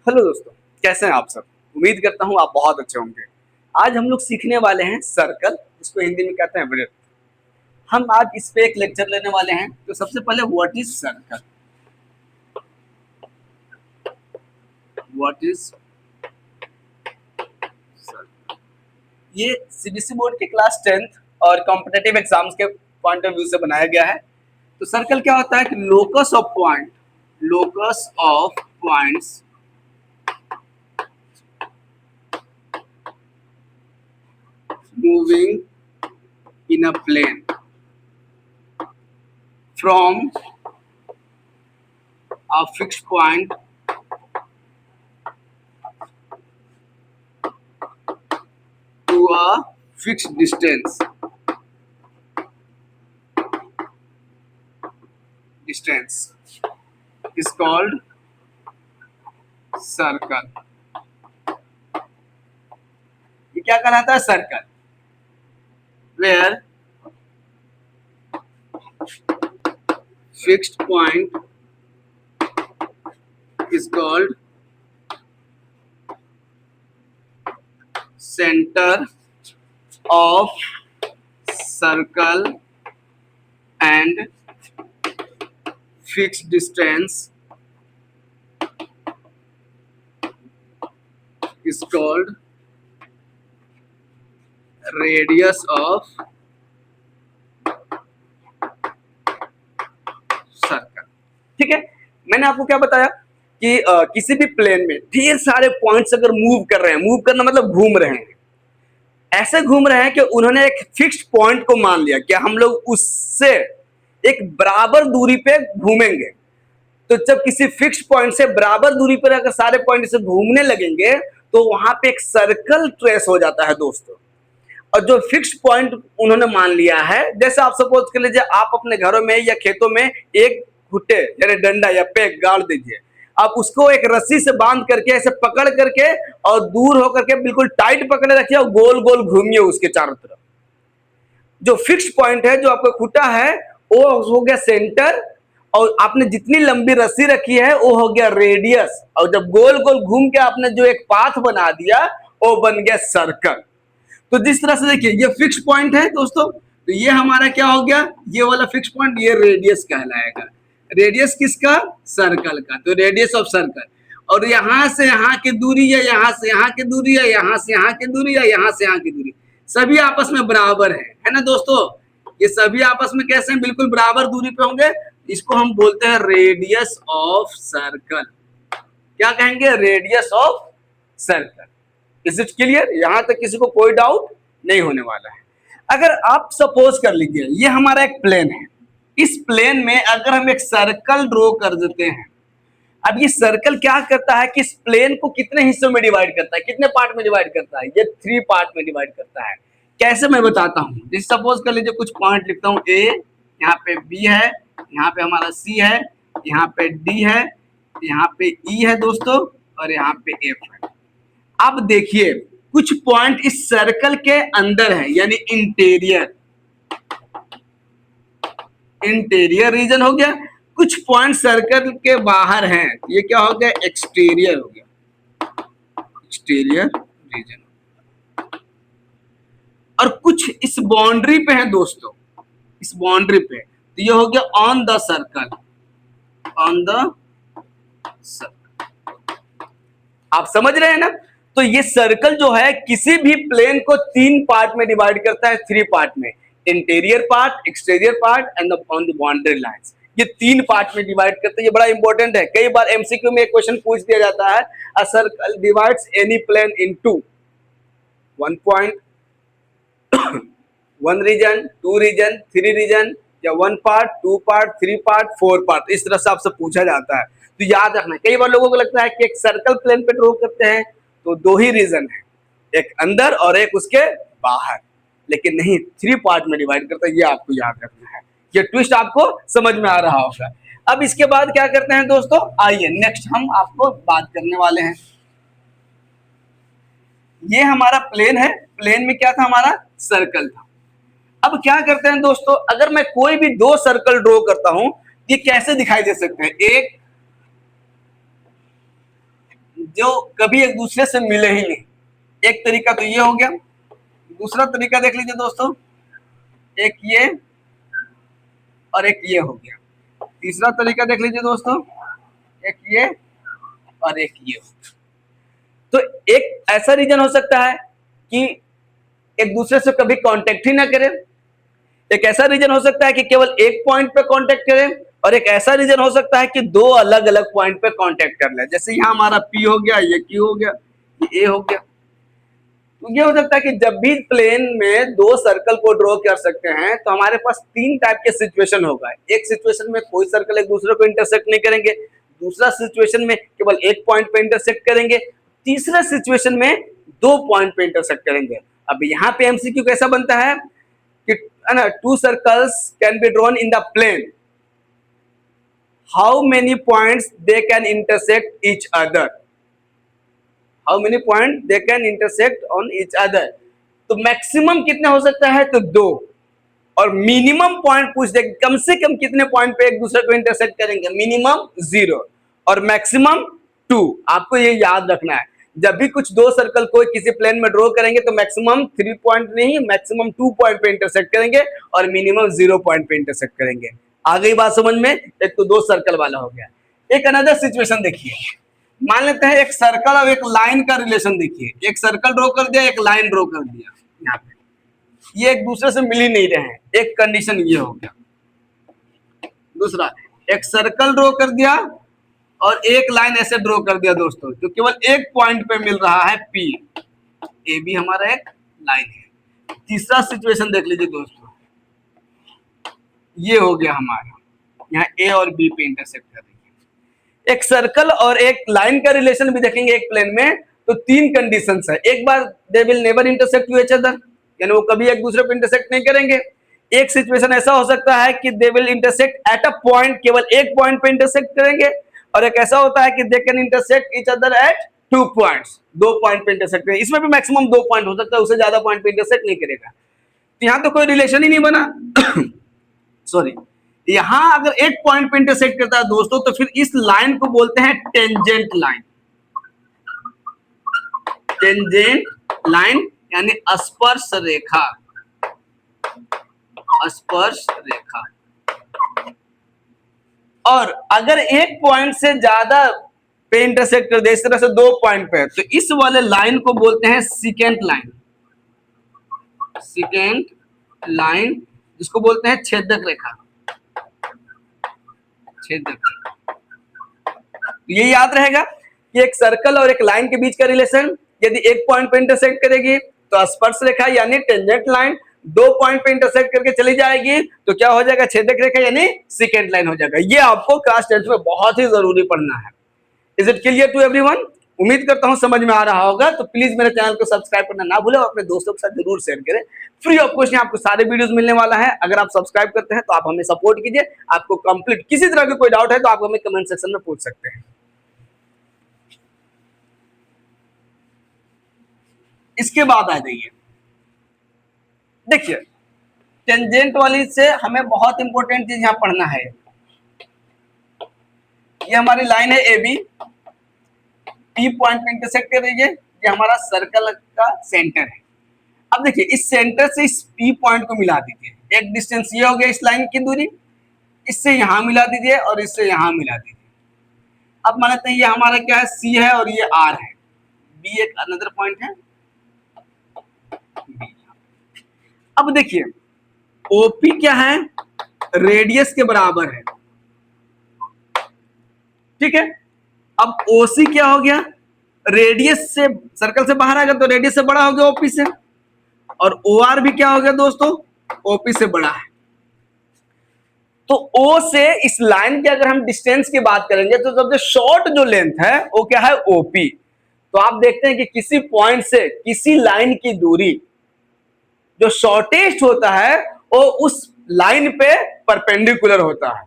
Hello दोस्तों, कैसे हैं आप सब। उम्मीद करता हूँ आप बहुत अच्छे होंगे। आज हम लोग सीखने वाले हैं सर्कल, जिसको हिंदी में कहते हैं वृत्त। हम आज इस पे एक लेक्चर लेने वाले हैं। तो सबसे पहले what is circle. What is circle, ये सीबीएसई बोर्ड के क्लास 10th और कॉम्पिटिटिव एग्जाम्स के पॉइंट ऑफ व्यू से बनाया गया है। तो सर्कल क्या होता है कि locus of points moving in a plane from a fixed point to a fixed distance is called circle। ये क्या कहलाता है? Circle. where fixed point is called center of circle and fixed distance is called radius of circle. ठीक है, मैंने आपको क्या बताया कि किसी भी प्लेन में ढेर सारे पॉइंट्स अगर मूव कर रहे हैं, मूव करना मतलब घूम रहे हैं, ऐसे घूम रहे हैं कि उन्होंने एक फिक्स्ड पॉइंट को मान लिया कि हम लोग उससे एक बराबर दूरी पे घूमेंगे। तो जब किसी फिक्स्ड पॉइंट से बराबर दूरी पर अगर सारे पॉइंट से घूमने लगेंगे तो वहां पे एक सर्कल ट्रेस हो जाता है दोस्तों। और जो फिक्स्ड पॉइंट उन्होंने मान लिया है, जैसे आप सपोज कर लीजिए आप अपने घरों में या खेतों में एक घुट्टे यानी डंडा या पेग गाड़ दीजिए। आप उसको एक रस्सी से बांध करके ऐसे पकड़ करके और दूर होकर के बिल्कुल टाइट पकड़े रखिए और गोल गोल घूमिए उसके चारों तरफ। जो फिक्स्ड पॉइंट है, जो आपका खुटा है, वो हो गया सेंटर, और आपने जितनी लंबी रस्सी रखी है वो हो गया रेडियस, और जब गोल गोल घूम के आपने जो एक पाथ बना दिया वो बन गया सर्कल। तो जिस तरह से देखिए ये फिक्स्ड पॉइंट है दोस्तों, तो ये हमारा क्या हो गया, ये वाला फिक्स्ड पॉइंट, ये रेडियस कहलाएगा। रेडियस किसका? सर्कल का। तो रेडियस ऑफ सर्कल। और यहां से यहाँ की दूरी या यहाँ से यहाँ की दूरी या यहाँ से यहाँ की दूरी या यहाँ से यहाँ की दूरी सभी आपस में बराबर है ना दोस्तों। ये सभी आपस में कैसे हैं? बिल्कुल बराबर दूरी पे होंगे। इसको हम बोलते हैं रेडियस ऑफ सर्कल। क्या कहेंगे? Radius of circle. Is it clear? यहां तक किसी को कोई डाउट नहीं होने वाला है। अगर आप सपोज कर लीजिए ये हमारा एक प्लेन है, इस प्लेन में अगर हम एक सर्कल ड्रॉ कर देते हैं। अब ये सर्कल क्या करता है कि इस प्लेन को कितने हिस्सों में डिवाइड करता है, कितने पार्ट में डिवाइड करता है? ये 3 पार्ट में डिवाइड करता है। कैसे मैं बताता हूं। जैसे सपोज कर लीजिए कुछ पॉइंट लिखता हूं, ए, यहाँ पे बी है, यहाँ पे हमारा सी है, यहाँ पे डी है, यहाँ पे ई है दोस्तों, और यहाँ पे एफ है। अब देखिए कुछ पॉइंट इस सर्कल के अंदर है, यानी इंटीरियर रीजन हो गया। कुछ पॉइंट सर्कल के बाहर हैं, ये क्या हो गया? एक्सटीरियर हो गया, एक्सटीरियर रीजन। और कुछ इस बाउंड्री पे है दोस्तों, इस बाउंड्री पे, तो ये हो गया on the circle, on the circle. आप समझ रहे हैं ना। तो ये सर्कल जो है किसी भी प्लेन को 3 पार्ट में डिवाइड करता है, 3 पार्ट में, interior part, exterior part and on the boundary lines. ये 3 पार्ट में डिवाइड करते हैं। ये बड़ा इंपॉर्टेंट है। कई बार एमसीक्यू में एक क्वेश्चन पूछ दिया जाता है, a circle divides any plane into 1 point, 1 region, 2 region, 3 region, या 1 पार्ट, 2 पार्ट, 3 पार्ट, 4 पार्ट। इस तरह से आपसे पूछा जाता है। तो याद रखना, कई बार लोगों को लगता है कि एक सर्कल प्लेन पे ड्रॉ करते हैं तो 2 ही रीजन है, एक अंदर और एक उसके बाहर, लेकिन नहीं, 3 पार्ट में डिवाइड करता है। ये आपको याद रखना है। ये ट्विस्ट आपको समझ में आ रहा होगा। अब इसके बाद क्या करते हैं दोस्तों, आइए नेक्स्ट हम आपको बात करने वाले हैं। ये हमारा प्लेन है, प्लेन में क्या था? हमारा सर्कल था। अब क्या करते हैं दोस्तों, अगर मैं कोई भी 2 सर्कल ड्रॉ करता हूं, ये कैसे दिखाई दे सकते हैं? 1, जो कभी एक दूसरे से मिले ही नहीं। एक तरीका तो ये हो गया। दूसरा तरीका देख लीजिए दोस्तों, एक ये और एक ये हो गया। तीसरा तरीका देख लीजिए दोस्तों, एक ये और एक ये हो गया। तो एक ऐसा रीजन हो सकता है कि एक दूसरे से कभी कांटेक्ट ही ना करें। एक ऐसा रीजन हो सकता है कि केवल एक पॉइंट पे कांटेक्ट करें, और एक ऐसा रीजन हो सकता है कि दो अलग अलग पॉइंट पे कांटेक्ट कर ले। जैसे यहाँ हमारा P हो गया, ये Q हो गया, ये A हो गया। तो ये हो सकता है कि जब भी प्लेन में दो सर्कल को ड्रॉ कर सकते हैं तो हमारे पास तीन टाइप के सिचुएशन होगा। एक सिचुएशन में कोई सर्कल एक दूसरे को इंटरसेक्ट नहीं करेंगे, दूसरा सिचुएशन में केवल एक पॉइंट पे इंटरसेक्ट करेंगे, तीसरा सिचुएशन में दो पॉइंट पे इंटरसेक्ट करेंगे। अब यहाँ पे एमसीक्यू कैसा बनता है कि ना, two circles can be drawn in the plane, how many points they can intersect each other, how many point they can intersect on each other. तो मैक्सिमम कितने हो सकता है, तो दो, और मिनिमम पॉइंट पूछ दे कम से कम कितने पॉइंट पे एक दूसरे को इंटरसेक्ट करेंगे, मिनिमम 0 और मैक्सिमम 2। आपको ये याद रखना है, जब भी कुछ दो सर्कल को किसी प्लेन में ड्रॉ करेंगे तो मैक्सिमम 3 पॉइंट नहीं, मैक्सिमम 2 पॉइंट पे इंटरसेक्ट करेंगे और मिनिमम 0 पॉइंट पे इंटरसेक्ट करेंगे। आ गई बात समझ में? एक तो दो सर्कल वाला हो गया। एक अनदर सिचुएशन देखिए, मान लेते हैं एक सर्कल और एक लाइन का रिलेशन देखिए। एक सर्कल ड्रॉ कर दिया, एक लाइन ड्रॉ कर दिया, यहाँ पे ये एक दूसरे से मिल ही नहीं रहे हैं। एक कंडीशन ये हो गया। दूसरा, एक सर्कल ड्रॉ कर दिया और एक लाइन ऐसे ड्रॉ कर दिया दोस्तों, जो केवल एक पॉइंट पे मिल रहा है P, ए भी हमारा एक लाइन है। तीसरा सिचुएशन देख लीजिए दोस्तों, ये हो गया हमारा, यहाँ A और B पे इंटरसेक्ट कर रही है। एक सर्कल और एक लाइन का रिलेशन भी देखेंगे एक प्लेन में, तो तीन कंडीशंस है। एक बार they will never intersect with each other, यानी वो कभी एक दूसरे पे इंटरसेक्ट नहीं करेंगे। एक सिचुएशन ऐसा हो सकता है कि they will intersect at a point, केवल एक पॉइंट पे इंटरसेक्ट करेंगे। और एक ऐसा होता है कि दे can intersect each other at 2 points, दो पॉइंट पे इंटरसेक्ट करेंगे। इसमें भी मैक्सिमम 2 पॉइंट हो सकता है, उससे ज्यादा पॉइंट पे इंटरसेक्ट नहीं करेगा। तो यहाँ तो कोई रिलेशन ही नहीं बना सॉरी, यहां अगर एक पॉइंट पे इंटरसेक्ट करता है दोस्तों, तो फिर इस लाइन को बोलते हैं टेंजेंट लाइन। टेंजेंट लाइन यानी स्पर्श रेखा, स्पर्श रेखा। और अगर एक पॉइंट से ज्यादा पे इंटरसेक्ट कर दे, इस तरह से दो पॉइंट पे, तो इस वाले लाइन को बोलते हैं सिकेंट लाइन। सिकेंट लाइन, जिसको बोलते हैं छेदक रेखा, छेदक। ये याद रहेगा कि एक सर्कल और एक लाइन के बीच का रिलेशन यदि एक पॉइंट पे इंटरसेक्ट करेगी तो स्पर्श रेखा यानी टेंजेंट लाइन, दो पॉइंट पे इंटरसेक्ट करके चली जाएगी तो क्या हो जाएगा, छेदक रेखा यानी सिकेंट लाइन हो जाएगा। ये आपको क्लास 10th में बहुत ही जरूरी पढ़ना है। Is it clear to everyone? उम्मीद करता हूं समझ में आ रहा होगा। तो प्लीज मेरे चैनल को सब्सक्राइब करना ना भूलें और अपने दोस्तों के साथ जरूर शेयर करें। फ्री ऑफ कॉस्ट आपको सारे वीडियोस मिलने वाला है। अगर आप सब्सक्राइब करते हैं तो आप हमें सपोर्ट कीजिए। आपको कंप्लीट किसी तरह की कोई डाउट है तो आप हमें कमेंट सेक्शन में पूछ सकते हैं। इसके बाद आ जाइए, देखिए टेंजेंट वाली से हमें बहुत इंपॉर्टेंट चीज यहां पढ़ना है। ये हमारी लाइन है AB, P पॉइंट पे इंटरसेक्ट कर रही है। ये हमारा सर्कल का सेंटर है। अब देखिए इस सेंटर से इस P पॉइंट को मिला दीजिए। एक डिस्टेंस ये हो गया इस लाइन की दूरी, इससे यहां मिला दीजिए और इससे यहां मिला दीजिए। अब मान लेते हैं ये हमारा क्या है, C है और ये R है, B एक अनदर पॉइंट है। अब देखिए OP क्या है, रेडियस के बराबर है, ठीक है। अब OC क्या हो गया, रेडियस से, सर्कल से बाहर आ गया तो रेडियस से बड़ा हो गया OP से। और OR भी क्या हो गया दोस्तों, OP से बड़ा है। तो O से इस लाइन की अगर हम डिस्टेंस की बात करेंगे तो सबसे शॉर्ट जो लेंथ है वो क्या है, OP। तो आप देखते हैं कि किसी पॉइंट से किसी लाइन की दूरी जो शॉर्टेस्ट होता है वो उस लाइन पे परपेंडिकुलर होता है।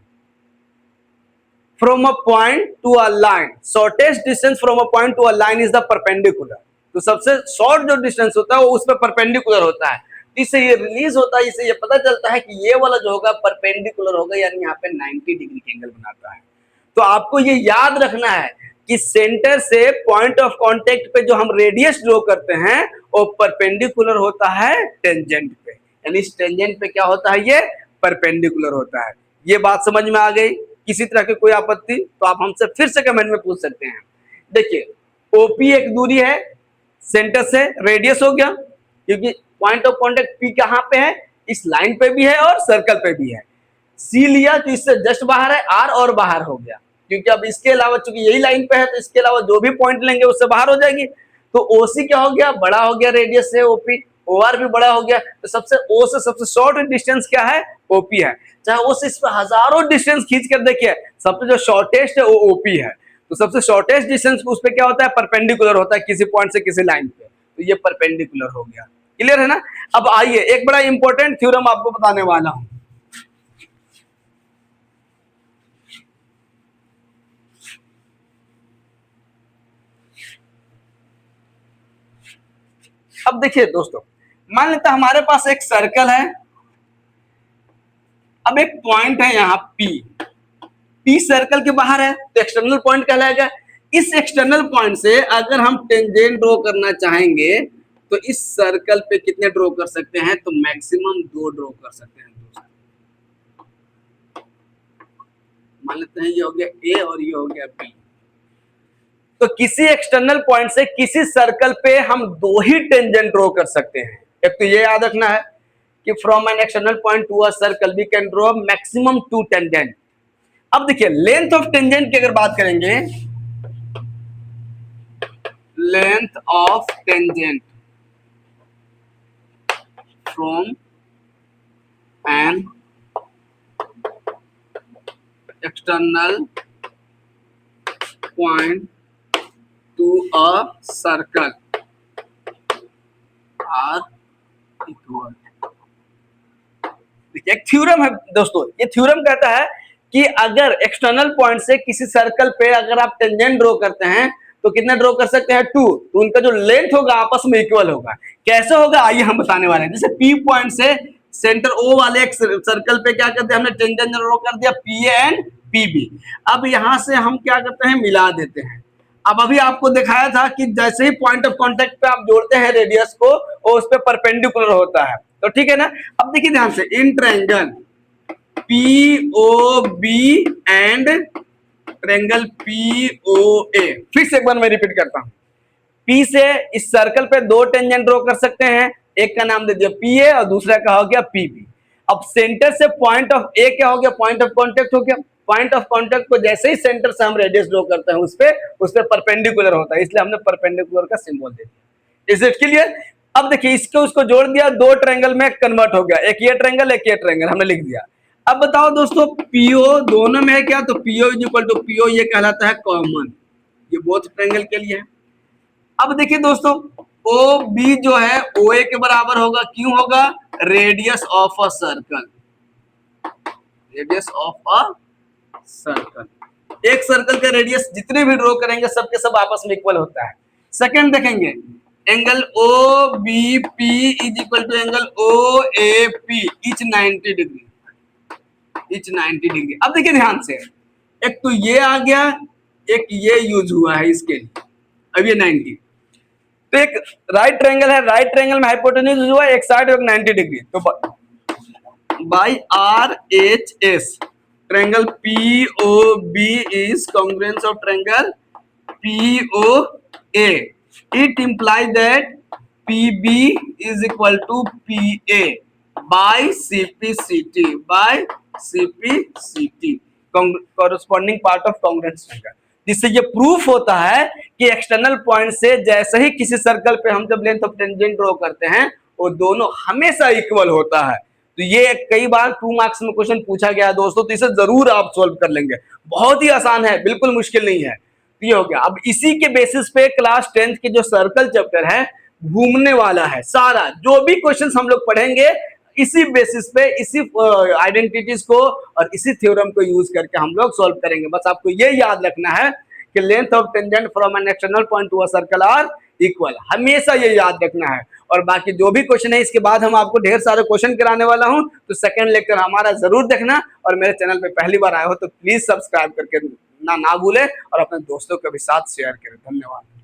From a point to a line, shortest distance from a point to a line is the perpendicular. तो सबसे शॉर्ट जो डिस्टेंस होता है वो उस पर परपेंडिकुलर होता है। इससे ये रिलीज होता है, इससे ये पता चलता है कि ये वाला जो होगा परपेंडिकुलर होगा, यानी यहाँ पे 90 डिग्री के एंगल बनाता है। तो आपको ये याद रखना है कि सेंटर से पॉइंट ऑफ कांटेक्ट पे जो हम रेडियस ड्रॉ करते हैं वो परपेंडिकुलर होता है टेंजेंट पे, यानी इस टेंजेंट पे क्या होता है, ये परपेंडिकुलर होता है। ये बात समझ में आ गई? किसी तरह की कोई आपत्ति तो आप हमसे फिर से कमेंट में पूछ सकते हैं। देखिए ओपी एक दूरी है, सेंटर से रेडियस हो गया, क्योंकि पॉइंट ऑफ कांटेक्ट पी कहां पे है, इस लाइन पे भी है और सर्कल पे भी है। सी लिया तो इससे जस्ट बाहर है, आर और बाहर हो गया, क्योंकि अब इसके अलावा चूंकि यही लाइन पे है तो इसके अलावा जो भी पॉइंट लेंगे उससे बाहर हो जाएगी। तो ओसी क्या हो गया, बड़ा हो गया रेडियस से ओपी, ओआर भी बड़ा हो गया, तो सबसे ओ से सबसे शॉर्ट डिस्टेंस क्या है, ओपी है। चाहे ओ से इस पर हजारों डिस्टेंस खींच कर देखिए, सबसे जो शॉर्टेस्ट है वो ओपी है। तो सबसे शॉर्टेस्ट डिस्टेंस उस पर क्या होता है, परपेंडिकुलर होता है किसी पॉइंट से किसी लाइन पे, तो ये परपेंडिकुलर हो गया। क्लियर है ना? अब आइए एक बड़ा इंपॉर्टेंट थ्योरम आपको बताने वाला हूं। अब देखिए दोस्तों, मान लेते हमारे पास एक सर्कल है, अब एक पॉइंट है यहाँ पी सर्कल के बाहर है तो एक्सटर्नल पॉइंट कहलाएगा। इस एक्सटर्नल पॉइंट से अगर हम टेंजेंट ड्रॉ करना चाहेंगे तो इस सर्कल पे कितने ड्रॉ कर सकते हैं, तो मैक्सिमम 2 ड्रॉ कर सकते हैं दोस्तों। मान लेते हैं ये हो गया ए और ये हो गया बी। तो किसी एक्सटर्नल पॉइंट से किसी सर्कल पे हम 2 ही टेंजेंट ड्रॉ कर सकते हैं। एक तो ये याद रखना है कि from an external point to a circle we can draw maximum 2 tangent. अब देखिए लेंथ ऑफ टेंजेंट की अगर बात करेंगे, length of tangent from an external point to a circle are equal. देखिए एक थ्योरम है दोस्तों, ये थ्योरम कहता है कि अगर एक्सटर्नल पॉइंट से किसी सर्कल पे अगर आप टेंजेंट ड्रॉ करते हैं तो कितना ड्रॉ कर सकते हैं, 2, तो उनका जो लेंथ होगा आपस में इक्वल होगा। कैसे होगा आइए हम बताने वाले हैं। जैसे पी पॉइंट से सेंटर ओ वाले एक सर्कल पे क्या करते हैं, हमने टेंजेंट ड्रॉ कर दिया P A and P B. अब यहां से हम क्या करते हैं, मिला देते हैं। अब अभी आपको दिखाया था कि जैसे ही पॉइंट ऑफ कांटेक्ट पे आप जोड़ते हैं रेडियस को, वो उस पे परपेंडिकुलर होता है, तो ठीक है ना। अब देखिए ध्यान से, in triangle POB and triangle POA, फिर से एक बार मैं रिपीट करता हूं। P से इस सर्कल पे 2 टेंजेंट ड्रॉ कर सकते हैं, एक का नाम दे दिया PA और दूसरा का हो गया PB। अब सेंटर से पॉइंट ऑफ ए क्या हो गया, पॉइंट ऑफ कांटेक्ट हो गया। पॉइंट ऑफ कांटेक्ट को जैसे ही सेंटर से हम रेडियस ड्रॉ करते हैं उस पे परपेंडिकुलर होता है, इसलिए हमने परपेंडिकुलर का सिंबल दे दिया। Is it clear? अब देखिए इसको उसको जोड़ दिया, 2 ट्रायंगल में कन्वर्ट हो गया, एक ये ट्रायंगल एक ये ट्रायंगल हमने लिख दिया। अब बताओ दोस्तों पीओ दोनों में है क्या, तो PO is equal to PO, ये कहलाता है कॉमन, ये बोथ ट्रायंगल के लिए है। अब देखिए दोस्तों ओ बी जो है ओ ए के बराबर होगा, क्यों होगा, radius of a circle, radius of a circle. एक सर्कल का रेडियस जितने भी ड्रॉ करेंगे सबके सब आपस में इक्वल होता है। सेकंड देखेंगे, angle O B P is equal to angle O A P, each 90 degree, each 90 degree. अब देखिए ध्यान से, एक तो ये आ गया, एक ये यूज हुआ है इसके लिए, अब ये 90। तो एक राइट ट्रायंगल है, राइट ट्रायंगल में हाइपोटेन्यूज यूज हुआ, एक साइड और 90 डिग्री, तो by R H S triangle POB is congruence of triangle POA. It implies that PB is equal to PA by CPCT, by CPCT, corresponding part of congruence triangle। जिससे ये proof होता है कि external point से जैसे ही किसी circle पे हम जब लेंथ ऑफ टेंजेंट ड्रॉ करते हैं वो दोनों हमेशा इक्वल होता है। तो ये कई बार 2 मार्क्स में क्वेश्चन पूछा गया दोस्तों, तो इसे जरूर आप सॉल्व कर लेंगे, बहुत ही आसान है, बिल्कुल मुश्किल नहीं है। तो ये हो गया। अब इसी के बेसिस पे क्लास 10th के जो सर्कल चैप्टर है घूमने वाला है, सारा जो भी क्वेश्चंस हम लोग पढ़ेंगे इसी बेसिस पे, इसी आइडेंटिटीज को और इसी थ्योरम को यूज करके हम लोग सॉल्व करेंगे। बस आपको ये याद रखना है कि length of tangent from an external point to a circle are equal, हमेशा ये याद रखना है। और बाकी जो भी क्वेश्चन है इसके बाद हम आपको ढेर सारे क्वेश्चन कराने वाला हूं, तो सेकंड लेक्चर हमारा जरूर देखना। और मेरे चैनल पे पहली बार आए हो तो प्लीज सब्सक्राइब करके करना ना भूले और अपने दोस्तों के भी साथ शेयर करें। धन्यवाद।